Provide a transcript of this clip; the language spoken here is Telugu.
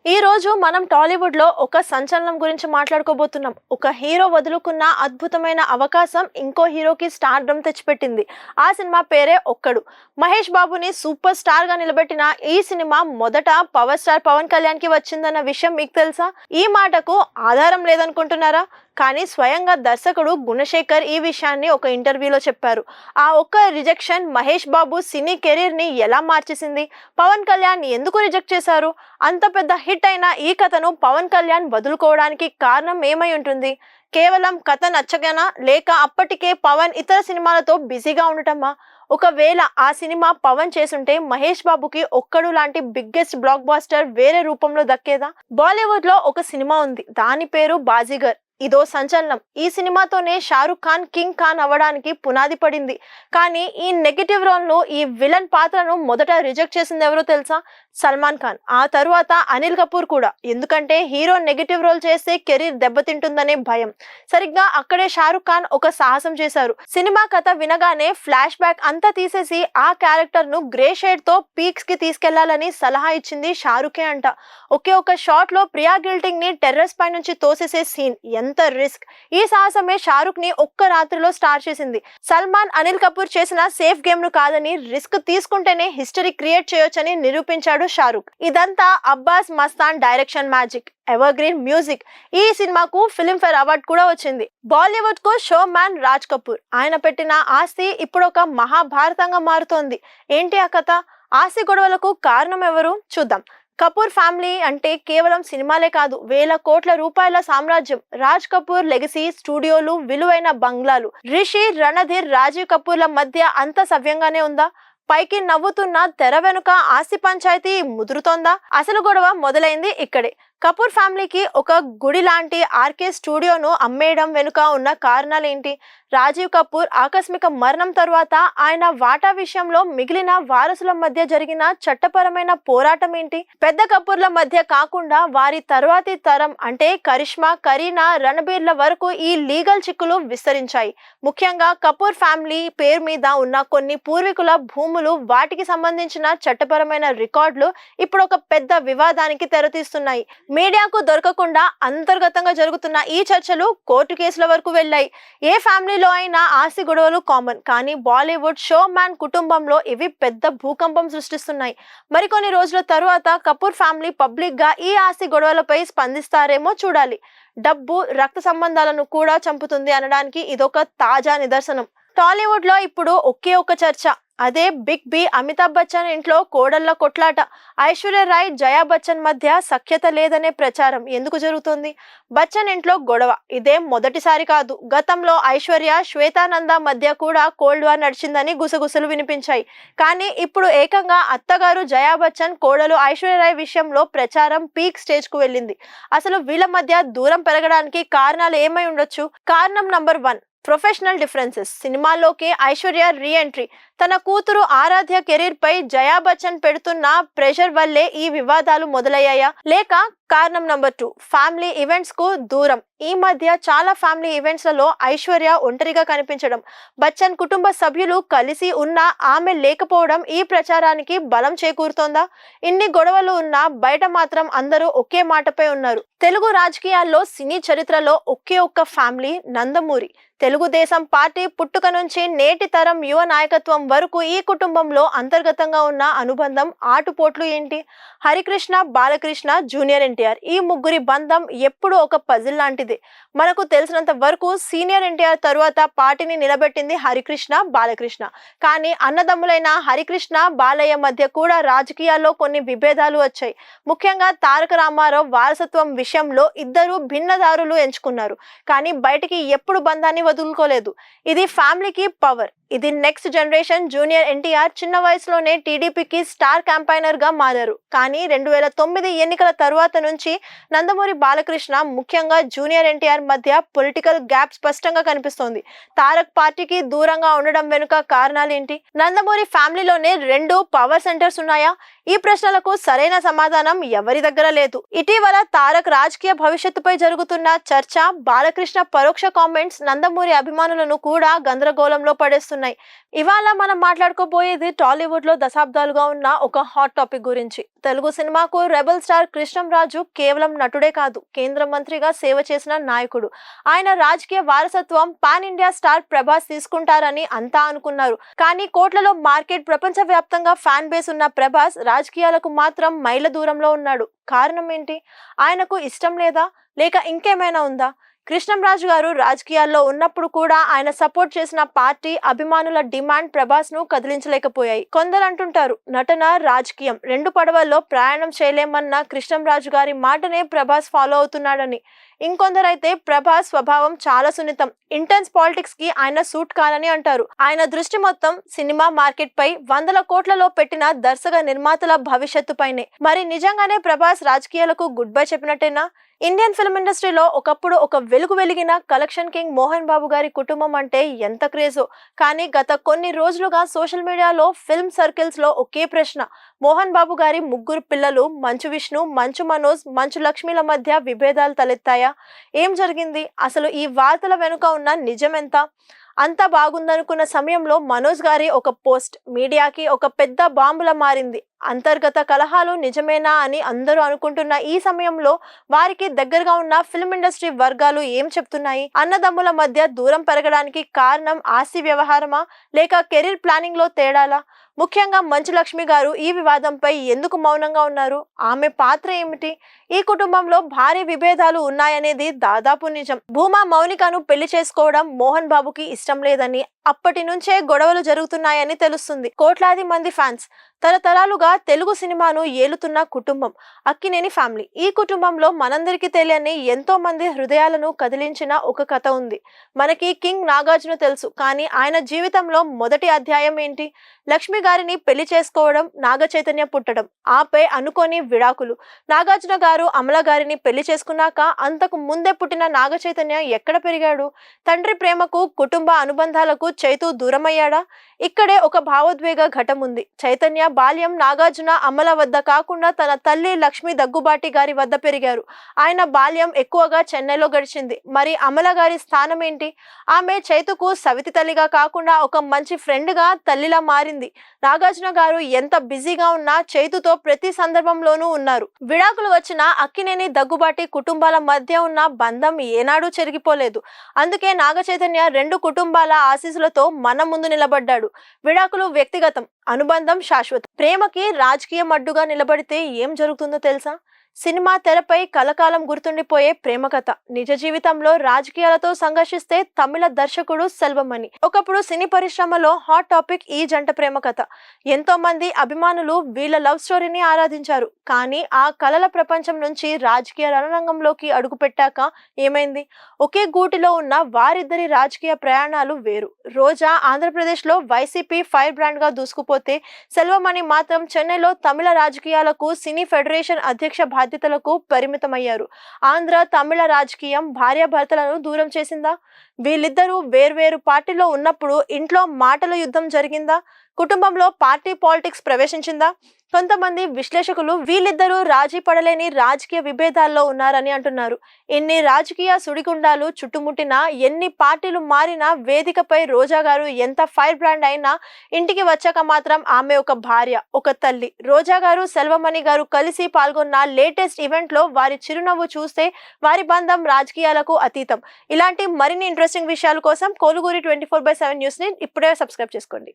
ఈ రోజు మనం టాలీవుడ్ లో ఒక సంచలనం గురించి మాట్లాడుకోబోతున్నాం. ఒక హీరో వదులుకున్న అద్భుతమైన అవకాశం ఇంకో హీరోకి స్టార్డమ్ తెచ్చిపెట్టింది. ఆ సినిమా పేరే ఒక్కడు. మహేష్ బాబుని సూపర్ స్టార్ గా నిలబెట్టిన ఈ సినిమా మొదట పవర్ స్టార్ పవన్ కళ్యాణ్ కి వచ్చిందన్న విషయం మీకు తెలుసా? ఈ మాటకు ఆధారం లేదనుకుంటున్నారా? కానీ స్వయంగా దర్శకుడు గుణశేఖర్ ఈ విషయాన్ని ఒక ఇంటర్వ్యూలో చెప్పారు. ఆ ఒక్క రిజెక్షన్ మహేష్ బాబు సినీ కెరీర్ ని ఎలా మార్చేసింది? పవన్ కళ్యాణ్ ఎందుకు రిజెక్ట్ చేశారు? అంత పెద్ద హిట్ అయిన ఈ కథను పవన్ కళ్యాణ్ వదులుకోవడానికి కారణం ఏమై ఉంటుంది? కేవలం కథ నచ్చగనా, లేక అప్పటికే పవన్ ఇతర సినిమాలతో బిజీగా ఉండటమా? ఒకవేళ ఆ సినిమా పవన్ చేసుంటే మహేష్ బాబుకి ఒక్కడు లాంటి బిగ్గెస్ట్ బ్లాక్ బాస్టర్ వేరే రూపంలో దక్కేదా? బాలీవుడ్ లో ఒక సినిమా ఉంది, దాని పేరు బాజీగర్. ఇదో సంచలనం. ఈ సినిమాతోనే షారుఖ్ ఖాన్ కింగ్ ఖాన్ అవ్వడానికి పునాది పడింది. కానీ ఈ నెగటివ్ రోల్ ను, ఈ విలన్ పాత్రను మొదట రిజెక్ట్ చేసింది ఎవరో తెలుసా? సల్మాన్ ఖాన్. ఆ తరువాత అనిల్ కపూర్ కూడా. ఎందుకంటే హీరో నెగటివ్ రోల్ చేస్తే కెరీర్ దెబ్బతింటుందనే భయం. సరిగ్గా అక్కడే షారుఖ్ ఖాన్ ఒక సాహసం చేశారు. సినిమా కథ వినగానే ఫ్లాష్ బ్యాక్ అంతా తీసేసి ఆ క్యారెక్టర్ ను గ్రే షేడ్ తో పీక్స్ కి తీసుకెళ్లాలని సలహా ఇచ్చింది షారుఖే అంట. ఒకే ఒక షాట్ లో ప్రియా గిల్టింగ్ ని టెర్రస్ పై నుంచి తోసేసే సీన్. ఎంత రిస్క్! ఈ సాహసమే షారుఖ్ ని ఒక్క రాత్రిలో స్టార్ చేసింది. సల్మాన్, అనిల్ కపూర్ చేసిన సేఫ్ గేమ్ ను కాదని, రిస్క్ తీసుకుంటేనే హిస్టరీ క్రియేట్ చేయొచ్చని నిరూపించాడు షారుఖ్. ఇదంతా Abbas Mastan direction magic, ever green music. ఈ సినిమాకు ఫిల్మ్ఫేర్ అవార్డు కూడా వచ్చింది. బాలీవుడ్ కు షో మ్యాన్ రాజ్ కపూర్. ఆయన పెట్టిన ఆస్తి ఇప్పుడు ఒక మహాభారతంగా మారుతోంది. ఏంటి ఆ కథ? ఆస్తి గొడవలకు కారణం ఎవరు? చూద్దాం. కపూర్ ఫ్యామిలీ అంటే కేవలం సినిమాలే కాదు, వేల కోట్ల రూపాయల సామ్రాజ్యం. రాజ్ కపూర్ లెగసీ, స్టూడియోలు, విలువైన బంగ్లాలు. రిషి, రణధీర్, రాజీవ్ కపూర్ల మధ్య అంత సవ్యంగానే ఉందా? పైకి నవ్వుతున్న తెర వెనుక ఆస్తి పంచాయతీ ముదురుతోందా? అసలు గొడవ మొదలైంది ఇక్కడే. కపూర్ ఫ్యామిలీకి ఒక గుడి లాంటి ఆర్కే స్టూడియోను అమ్మేయడం వెనుక ఉన్న కారణాలేంటి? రాజీవ్ కపూర్ ఆకస్మిక మరణం తరువాత ఆయన వాటా విషయంలో మిగిలిన వారసుల మధ్య జరిగిన చట్టపరమైన పోరాటం ఏంటి? పెద్ద కపూర్ల మధ్య కాకుండా వారి తరువాతి తరం అంటే కరిష్మా, కరీనా, రణబీర్ల వరకు ఈ లీగల్ చిక్కులు విస్తరించాయి. ముఖ్యంగా కపూర్ ఫ్యామిలీ పేరు మీద ఉన్న కొన్ని పూర్వీకుల భూములు, వాటికి సంబంధించిన చట్టపరమైన రికార్డులు ఇప్పుడు ఒక పెద్ద వివాదానికి తెరతీస్తున్నాయి. మీడియాకు దొరకకుండా అంతర్గతంగా జరుగుతున్న ఈ చర్చలు కోర్టు కేసుల వరకు వెళ్ళాయి. ఏ ఫ్యామిలీలో అయినా ఆస్తి గొడవలు కామన్, కానీ బాలీవుడ్ షో మ్యాన్ కుటుంబంలో ఇవి పెద్ద భూకంపం సృష్టిస్తున్నాయి. మరికొన్ని రోజుల తరువాత కపూర్ ఫ్యామిలీ పబ్లిక్ గా ఈ ఆస్తి గొడవలపై స్పందిస్తారేమో చూడాలి. డబ్బు రక్త సంబంధాలను కూడా చంపుతుంది అనడానికి ఇదొక తాజా నిదర్శనం. టాలీవుడ్ లో ఇప్పుడు ఒకే ఒక చర్చ, అదే బిగ్ బి అమితాబ్ బచ్చన్ ఇంట్లో కోడళ్ల కొట్లాట. ఐశ్వర్య రాయ్, జయా బచ్చన్ మధ్య సఖ్యత లేదనే ప్రచారం ఎందుకు జరుగుతుంది? బచ్చన్ ఇంట్లో గొడవ ఇదేం మొదటిసారి కాదు. గతంలో ఐశ్వర్య, శ్వేతానంద మధ్య కూడా కోల్డ్ వార్ నడిచిందని గుసగుసలు వినిపించాయి. కానీ ఇప్పుడు ఏకంగా అత్తగారు జయా బచ్చన్, కోడలు ఐశ్వర్య రాయ్ విషయంలో ప్రచారం పీక్ స్టేజ్ కు వెళ్ళింది. అసలు వీళ్ళ మధ్య దూరం పెరగడానికి కారణాలు ఏమై ఉండొచ్చు? కారణం నంబర్ 1, ప్రొఫెషనల్ డిఫరెన్సెస్. సినిమాలోకి ఐశ్వర్య రీ ఎంట్రీ. తన కూతురు ఆరాధ్య కెరీర్ పై జయా బచ్చన్ పెడుతున్న ప్రెషర్ వల్లే ఈ వివాదాలు మొదలయ్యాయా? లేక కారణం నంబర్ 2, ఫ్యామిలీ ఈవెంట్స్ కు దూరం. ఈ మధ్య చాలా ఫ్యామిలీ ఈవెంట్స్ లలో ఐశ్వర్య ఒంటరిగా కనిపించడం, బచ్చన్ కుటుంబ సభ్యులు కలిసి ఉన్నా ఆమె లేకపోవడం ఈ ప్రచారానికి బలం చేకూరుతోందా? ఇన్ని గొడవలు ఉన్నా బయట మాత్రం అందరూ ఒకే మాటపై ఉన్నారు. తెలుగు రాజకీయాల్లో, సినీ చరిత్రలో ఒకే ఒక్క ఫ్యామిలీ, నందమూరి. తెలుగుదేశం పార్టీ పుట్టుక నుంచి నేటి తరం యువ నాయకత్వం వరకు ఈ కుటుంబంలో అంతర్గతంగా ఉన్న అనుబంధం, ఆటుపోట్లు ఏంటి? హరికృష్ణ, బాలకృష్ణ, జూనియర్ ఎన్టీఆర్. ఈ ముగ్గురి బంధం ఎప్పుడు ఒక పజిల్ లాంటిది. మనకు తెలిసినంత వరకు సీనియర్ ఎన్టీఆర్ తరువాత పార్టీని నిలబెట్టింది హరికృష్ణ, బాలకృష్ణ. కానీ అన్నదమ్ములైన హరికృష్ణ, బాలయ్య మధ్య కూడా రాజకీయాల్లో కొన్ని విభేదాలు వచ్చాయి. ముఖ్యంగా తారక రామారావు వారసత్వం విషయంలో ఇద్దరు భిన్నదారులు ఎంచుకున్నారు. కానీ బయటికి ఎప్పుడు బంధాన్ని వదులుకోలేదు. ఇది ఫ్యామిలీకి పవర్. ఇది నెక్స్ట్ జనరేషన్. జూనియర్ ఎన్టీఆర్ చిన్న వయసులోనే టీడీపీకి స్టార్ క్యాంపైనర్ గా మారారు. కానీ 2009 ఎన్నికల తరువాత నుంచి నందమూరి బాలకృష్ణ, ముఖ్యంగా జూనియర్ ఎన్టీఆర్ మధ్య పొలిటికల్ గ్యాప్ స్పష్టంగా కనిపిస్తోంది. తారక్ పార్టీకి దూరంగా ఉండడం వెనుక కారణాలేంటి? నందమూరి ఫ్యామిలీలోనే 2 పవర్ సెంటర్స్ ఉన్నాయా? ఈ ప్రశ్నలకు సరైన సమాధానం ఎవరి దగ్గర లేదు. ఇటీవల తారక్ రాజకీయ భవిష్యత్తుపై జరుగుతున్న చర్చ, బాలకృష్ణ పరోక్ష కామెంట్స్ నందమూరి అభిమానులను కూడా గందరగోళంలో పడేస్తున్నాయి. ఉన్నాయి. ఇవాళ మనం మాట్లాడుకోబోయేది టాలీవుడ్ లో దశాబ్దాలుగా ఉన్న ఒక హాట్ టాపిక్ గురించి. తెలుగు సినిమాకు రెబల్ స్టార్ కృష్ణంరాజు కేవలం నటుడే కాదు, కేంద్ర మంత్రిగా సేవ చేసిన నాయకుడు. ఆయన రాజకీయ వారసత్వం పాన్ ఇండియా స్టార్ ప్రభాస్ తీసుకుంటారని అంతా అనుకున్నారు. కానీ కోట్లలో మార్కెట్, ప్రపంచ వ్యాప్తంగా ఫ్యాన్ బేస్ ఉన్న ప్రభాస్ రాజకీయాలకు మాత్రం మైళ్ళ దూరంలో ఉన్నాడు. కారణం ఏంటి? ఆయనకు ఇష్టం లేదా, లేక ఇంకేమైనా ఉందా? కృష్ణంరాజు గారు రాజకీయాల్లో ఉన్నప్పుడు కూడా ఆయన సపోర్ట్ చేసిన పార్టీ, అభిమానుల డిమాండ్ ప్రభాస్ ను కదిలించలేకపోయాయి. కొందరు అంటుంటారు, నటన, రాజకీయం రెండు పడవల్లో ప్రయాణం చేయలేమన్న కృష్ణంరాజు గారి మాటనే ప్రభాస్ ఫాలో అవుతున్నాడని. ఇంకొందరైతే ప్రభాస్ స్వభావం చాలా సున్నితం, ఇంటెన్స్ పాలిటిక్స్ కి ఆయన సూట్ కాదని అంటారు. ఆయన దృష్టి మొత్తం సినిమా మార్కెట్ పై, వందల కోట్లలో పెట్టిన దర్శక నిర్మాతల భవిష్యత్తు పైనే. మరి నిజంగానే ప్రభాస్ రాజకీయాలకు గుడ్ బై చెప్పినట్టేనా? ఇండియన్ ఫిల్మ్ ఇండస్ట్రీలో ఒకప్పుడు ఒక వెలుగు వెలిగిన కలెక్షన్ కింగ్ మోహన్ బాబు గారి కుటుంబం అంటే ఎంత క్రేజో. కానీ గత కొన్ని రోజులుగా సోషల్ మీడియాలో, ఫిల్మ్ సర్కిల్స్ లో ఒకే ప్రశ్న: మోహన్ బాబు గారి ముగ్గురు పిల్లలు మంచు విష్ణు, మంచు మనోజ్, మంచు లక్ష్మిల మధ్య విభేదాలు తలెత్తాయా? ఏం జరిగింది? అసలు ఈ వార్తల వెనుక ఉన్న నిజం ఎంత? అంతా బాగుందనుకున్న సమయంలో మనోజ్ గారి ఒక పోస్ట్ మీడియాకి ఒక పెద్ద బాంబులా మారింది. అంతర్గత కలహాలు నిజమేనా అని అందరూ అనుకుంటున్న ఈ సమయంలో వారికి దగ్గరగా ఉన్న ఫిల్మ్ ఇండస్ట్రీ వర్గాలు ఏం చెప్తున్నాయి? అన్నదమ్ముల మధ్య దూరం పెరగడానికి కారణం ఆస్తి వ్యవహారమా, లేక కెరీర్ ప్లానింగ్ లో తేడాలా? ముఖ్యంగా మంచు లక్ష్మి గారు ఈ వివాదంపై ఎందుకు మౌనంగా ఉన్నారు? ఆమె పాత్ర ఏమిటి? ఈ కుటుంబంలో భారీ విభేదాలు ఉన్నాయనేది దాదాపు నిజం. భూమా మౌనికను పెళ్లి చేసుకోవడం మోహన్ బాబుకి ఇష్టం లేదని, అప్పటి నుంచే గొడవలు జరుగుతున్నాయని తెలుస్తుంది. కోట్లాది మంది ఫ్యాన్స్, తరతరాలుగా తెలుగు సినిమాను ఏలుతున్న కుటుంబం అక్కినేని ఫ్యామిలీ. ఈ కుటుంబంలో మనందరికీ తెలియని, ఎంతో మంది హృదయాలను కదిలించిన ఒక కథ ఉంది. మనకి కింగ్ నాగార్జున తెలుసు, కానీ ఆయన జీవితంలో మొదటి అధ్యాయం ఏంటి? లక్ష్మి గారిని పెళ్లి చేసుకోవడం, నాగ చైతన్య పుట్టడం, ఆపై అనుకోని విడాకులు. నాగార్జున గారు అమల గారిని పెళ్లి చేసుకున్నాక అంతకు ముందే పుట్టిన నాగ చైతన్య ఎక్కడ పెరిగాడు? తండ్రి ప్రేమకు, కుటుంబ అనుబంధాలకు చైతు దూరమయ్యాడా? ఇక్కడే ఒక భావోద్వేగ ఘటం ఉంది. చైతన్య బాల్యం నాగార్జున, అమల వద్ద కాకుండా తన తల్లి లక్ష్మి దగ్గుబాటి గారి వద్ద పెరిగారు. ఆయన బాల్యం ఎక్కువగా చెన్నైలో గడిచింది. మరి అమల గారి స్థానం ఏంటి? ఆమె చైతుకు సవితి తల్లిగా కాకుండా ఒక మంచి ఫ్రెండ్ గా, తల్లిలా మారింది. నాగార్జున గారు ఎంత బిజీగా ఉన్నా చైతుతో ప్రతి సందర్భంలోనూ ఉన్నారు. విడాకులు వచ్చిన అక్కినేని, దగ్గుబాటి కుటుంబాల మధ్య ఉన్న బంధం ఏనాడూ చెరిగిపోలేదు. అందుకే నాగ చైతన్య రెండు కుటుంబాల ఆశీస్సులతో మన ముందు నిలబడ్డాడు. విడాకులు వ్యక్తిగతం, అనుబంధం శాశ్వతం. ప్రేమకి రాజకీయం అడ్డుగా నిలబడితే ఏం జరుగుతుందో తెలుసా? సినిమా తెరపై కలకాలం గుర్తుండిపోయే ప్రేమ కథ నిజ జీవితంలో రాజకీయాలతో సంఘర్షిస్తే తమిళ దర్శకుడు సెల్వమణి. ఒకప్పుడు సినీ పరిశ్రమలో హాట్ టాపిక్ ఈ జంట ప్రేమ కథ. ఎంతో మంది అభిమానులు వీళ్ళ లవ్ స్టోరీని ఆరాధించారు. కానీ ఆ కలల ప్రపంచం నుంచి రాజకీయ రణరంగంలోకి అడుగుపెట్టాక ఏమైంది? ఒకే గూటిలో ఉన్న వారిద్దరి రాజకీయ ప్రయాణాలు వేరు. రోజా ఆంధ్రప్రదేశ్ లో వైసీపీ ఫైర్ బ్రాండ్ గా దూసుకుపోతే, సెల్వమణి మాత్రం చెన్నైలో తమిళ రాజకీయాలకు, సినీ ఫెడరేషన్ అధ్యక్ష బాధ్యతలకు పరిమితమయ్యారు. ఆంధ్ర తమిళ రాజకీయం భార్యాభర్తలను దూరం చేసిందా? వీళ్ళిద్దరూ వేర్వేరు పార్టీలో ఉన్నప్పుడు ఇంట్లో మాటల యుద్ధం జరిగిందా? కుటుంబంలో పార్టీ పాలిటిక్స్ ప్రవేశించిందా? కొంతమంది విశ్లేషకులు వీళ్ళిద్దరూ రాజీ పడలేని రాజకీయ విభేదాల్లో ఉన్నారని అంటున్నారు. ఎన్ని రాజకీయ సుడిగుండాలు చుట్టుముట్టినా, ఎన్ని పార్టీలు మారినా, వేదికపై రోజా గారు ఎంత ఫైర్ బ్రాండ్ అయినా ఇంటికి వచ్చాక మాత్రం ఆమె ఒక భార్య, ఒక తల్లి. రోజా గారు, సెల్వమణి గారు కలిసి పాల్గొన్న లేటెస్ట్ ఈవెంట్ లో వారి చిరునవ్వు చూస్తే వారి బంధం రాజకీయాలకు అతీతం. ఇలాంటి మరిన్ని ఇంట్రెస్టింగ్ విషయాల కోసం కోలుగురి 24/7 న్యూస్ ని ఇప్పుడే సబ్స్క్రైబ్ చేసుకోండి.